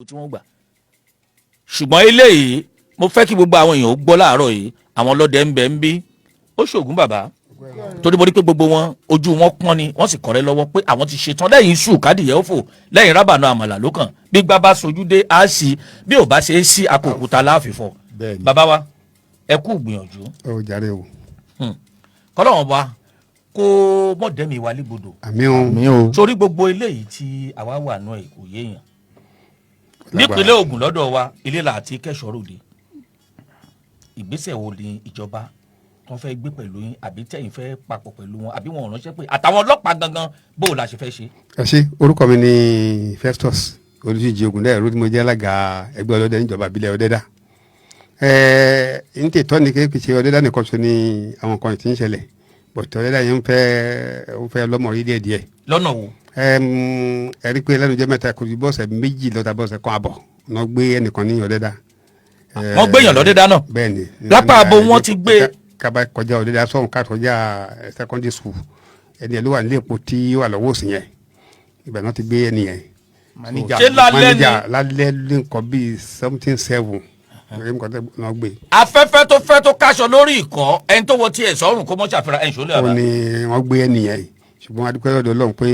tí wọ́n gbà. ṣùgbọ́n eléyìí mo fẹ́ kí gbogbo àwọn èèyàn ó gbọ́ láàárọ̀ yìí àwọn ọlọ́dẹ ń bẹ ń bí ó ṣògùn bàbá torí mo rí pé gbogbo wọn ojú wọn pọ́n ni wọ́n sì kọ̀rẹ́ lọ́wọ́ pé àwọn ti ṣetán lẹ́yìn iṣu kádìyẹ ó fò lẹ́yìn rábànú àmàlà ló kàn bí gbá bá sojú dé á sí bí ò bá ṣe é sí akókúta láàfífọ́ bàbá wa ẹ kú gbìyànjú. ó jàre o. kọ́lọ́wọ́n wa kó mọ̀dẹ́mi wa légbodò. àmín o. sórí gbogbo eléyìí tí àwa wà nù ẹ̀ kò yéèyàn nípínlẹ̀ Ògùn lọ́dọ̀ wa ilé là àti kẹ́sọ̀rọ̀dé ìgbésẹ̀ wo ni ìjọba wọ́n fẹ́ gbé pẹ̀lú yín àbí tẹ̀yin fẹ́ papọ̀ pẹ̀lú wọn àbí wọn ò ránṣẹ́ pé àtàwọn ọlọ́pàá gangan bó o la ṣe fẹ́ ṣe. ẹ ṣe orúkọ mi ni Festus Olùṣíjì Ògúndàìró tí mo jẹ́ alága ẹgbẹ́ ọlọ́dẹ níjọba ìbílẹ̀ Ọdẹ́dá. n tètọ́ ni kí ṣe Ọdẹ́dá nìkan ṣe ni àwọn kan tí ń ṣẹlẹ̀ bọ̀tọ̀ Ọdẹ́dá yẹn ń fẹ́ lọ́mọ rí díẹ̀díẹ̀. lọ́nà wo. ẹ rí pé lẹ́nu jẹ́ mẹ́ta kò ju bọ́ọ̀sẹ̀ méjì lọ́ta bọ́ọ̀sẹ̀ kan àbọ̀ náà gbé ẹnìkan ní Ọdẹ́dá. wọ́n gbéyàn lọ́dẹ́dá náà. bẹ́ẹ̀ni lápá abo wọn ti gbé. kaba kọjá Ọdẹ́dá sọ̀hún ká kọjá secondary school ẹni ẹ̀ ló wà nílé epo tí ó wà lọ́wọ́ òsì yẹn ibẹ̀ náà ti gbé ẹni yẹn. ṣé lálẹ́ ni lálẹ́ nǹkan bíi 77 náà gbé. afẹ́fẹ́ tó fẹ́ tó káṣọ lórí ìkọ́ ẹni tó wọ tiẹ̀ sọ́run kó mọ́ ṣàfihàn ẹ̀ ṣọlẹ̀ àbá. ó ní wọ́n gbé ẹni yẹn ṣùgbọ́n adúpẹ́ lọ́dọ̀ Ọlọ́run pé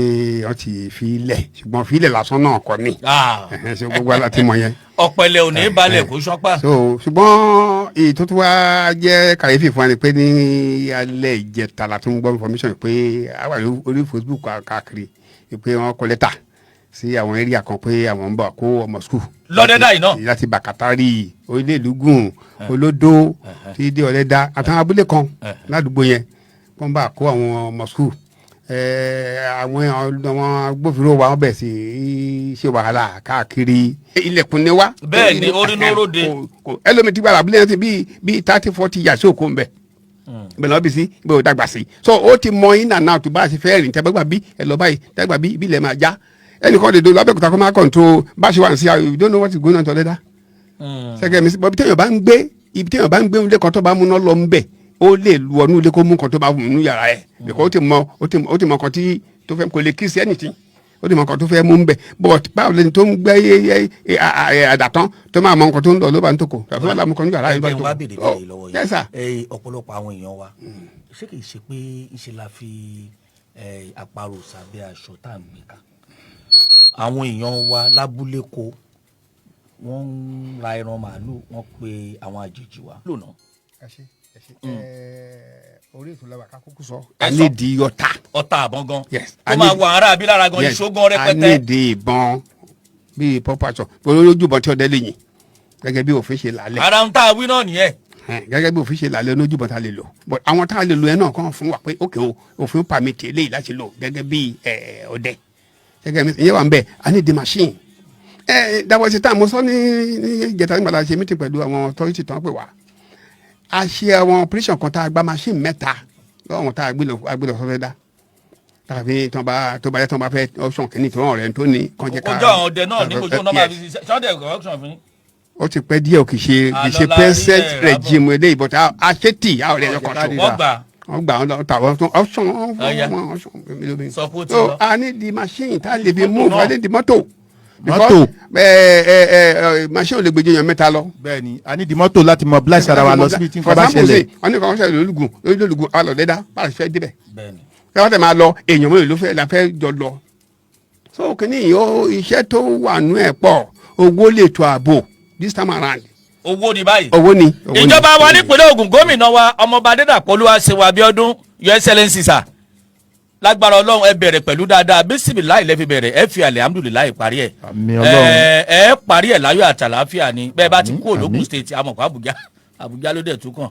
wọ́n ti fi ilẹ̀ ṣùgbọ́n fi ilẹ̀ lásán náà kọ́ ni. ṣé gbogbo aláti mọ̀ yẹn. ọ̀pẹ̀lẹ̀ ò ní balẹ̀ kó sọ́pà. ṣùgbọ́n èyí tó tún wá jẹ́ kàyéfì fún wa ni pé ní alẹ́ ìjẹta la tún gbọ́ information pé a wà lórí Facebook káàkiri pé wọ́n kọ lẹ́tà sí àwọn area kan pé àwọn ń bọ̀ kó ọmọ skul. lọ́dẹ́dá yìí náà. láti Bàkátárì Orílẹ̀-Èdúgùn Olódó tí dé Ọ̀lẹ́dá àtàwọn abúlé kan ládùúgbò yẹn wọ́n bá kó àwọn ọmọ skul. àwọn agbófinró wa wọ́n bẹ̀ sí ṣe wàhálà káàkiri ilẹ̀kùn ni wá. bẹ́ẹ̀ ni orínúróde. ẹlòmíì ti gbàgbà abúlé yẹn ti bíi 30-40 yà sí òkú ń bẹ̀ bẹ́ẹ̀ lọ́ọ́ bí sí bẹ́ẹ̀ ò dàgbà sí. so ó ti mọ in and out bá a ṣe fẹ́ rìn tẹ́gbàgbà bí ẹ lọ báyìí tẹ́gbà bí ibi ilẹ̀ máa já ẹnìkan lè do lábẹ́kúta kó máa control bá a ṣe wà sí you don't know what is going on Ọ̀lẹ́dá. sẹ́gẹ̀ mi bọ́bí téèyàn bá ń gbé ibi téèyàn bá ń gbé ilé kan tó bá múná lọ ń bẹ̀ ó lè lu ọ̀nù ilé kó mú kan tó bá mú yàrá ẹ̀ bìkọ́ ó ti mọ kan tí tó fẹ́ kò lè kí sí anything ó ti mọ kan tó fẹ́ mú ń bẹ̀ but báwo lẹni tó ń gbé àdàtàn tó máa mọ nǹkan tó ń lọ ló bá ń tòkò tàbí wọ́n lámú kan ní yàrá ẹ̀ bá ń tòkò. yes sir. ọ̀pọ̀lọpọ̀ àwọn èèyàn wa ṣé kìí ṣe pé ìṣe la fi àparò sábẹ́ aṣọ tá à ń gbé ká àwọn èèyàn wa lábúlé ko wọ́n ń ra ẹran màálù wọ́n pe àwọn àjèjì wa lónà. orí ètò làwọn akákókò sọ. a ní di ọta àbọ̀n gan. tó máa wọ ara àbí lára gan ìṣógun rẹpẹtẹ. a ní di ìbọn bíi pọ́pàṣọ olójúbọn tí ọdẹ lè yìn gẹ́gẹ́ bí òfin ṣe lálẹ́. ara ń tá a wí náà nìyẹn. gẹ́gẹ́ bí òfin ṣe lálẹ́ olójúbọn tá a lè lò but àwọn tá a lè lò ẹ náà kàn fún wa pé ókè o òfin pàmìtì eléyìí láti lò gẹ́gẹ́ bí ọdẹ gẹ́gẹ́ bí ìyẹn wà ń bẹ a ní di machine. dáwọ́ sí tá a mọ sọ ní ìjẹta nígbà tá a ṣe mítì pẹ̀lú àwọn authority tó ń pè wá a ṣe àwọn operation kan tá a gba machine mẹ́ta lọ́wọ́n tá a gbé lọ sọ́fẹ́dá tàbí tó bá yẹ tó bá fẹ́ option kìíní tó rán ọ̀rẹ́ tó ní kànjẹ́ ká. ojú àwọn ọdẹ náà ní kojú ọ̀nà máa fi ṣe ṣọ́dẹ̀ option fún yín. ó ti pẹ́ díẹ̀ kì í ṣe present regime eléyìí but a ṣe tì a ọ̀rẹ́ ẹ̀yọ kan tó. wọ́n gbà wọ́n tàwọn option so a ní di machine tá a lè fi move a lè di mọ́tò machine ò lè gbèjì èèyàn mẹ́ta lọ. bẹ́ẹ̀ni a ní di mọ́tò láti mobilize ara wa lọ síbi tí nǹkan bá ṣẹlẹ̀. wọ́n ní kàn ṣẹlẹ̀ lólùgùn alọ̀dẹ́dá bá a fẹ́ débẹ̀. kí wọ́n tẹ̀ máa lọ èèyàn mélòó ló fẹ́ la fẹ́ jọ lọ. so kìíní iṣẹ́ tó wà nú ẹ̀ pọ̀ owó lè tó ààbò this time around. owó ni báyìí. owó ni. ìjọba wa nípínlẹ̀ Ògùn gómìnà wa ọmọọba Adédàpọ̀ Olúwaṣeun Abíọ́dún your excellency sir lágbára Ọlọ́run ẹ bẹ̀rẹ̀ pẹ̀lú dáadáa bísímìláì lẹ fi bẹ̀rẹ̀ ẹ fi alihamudulilayi parí ẹ ẹ parí ẹ láyọ̀ àtàlàáfíà ni bẹ́ẹ̀ bá ti kú Ògùn state amọ̀pọ̀ Àbújá ló dẹ̀ tún kàn.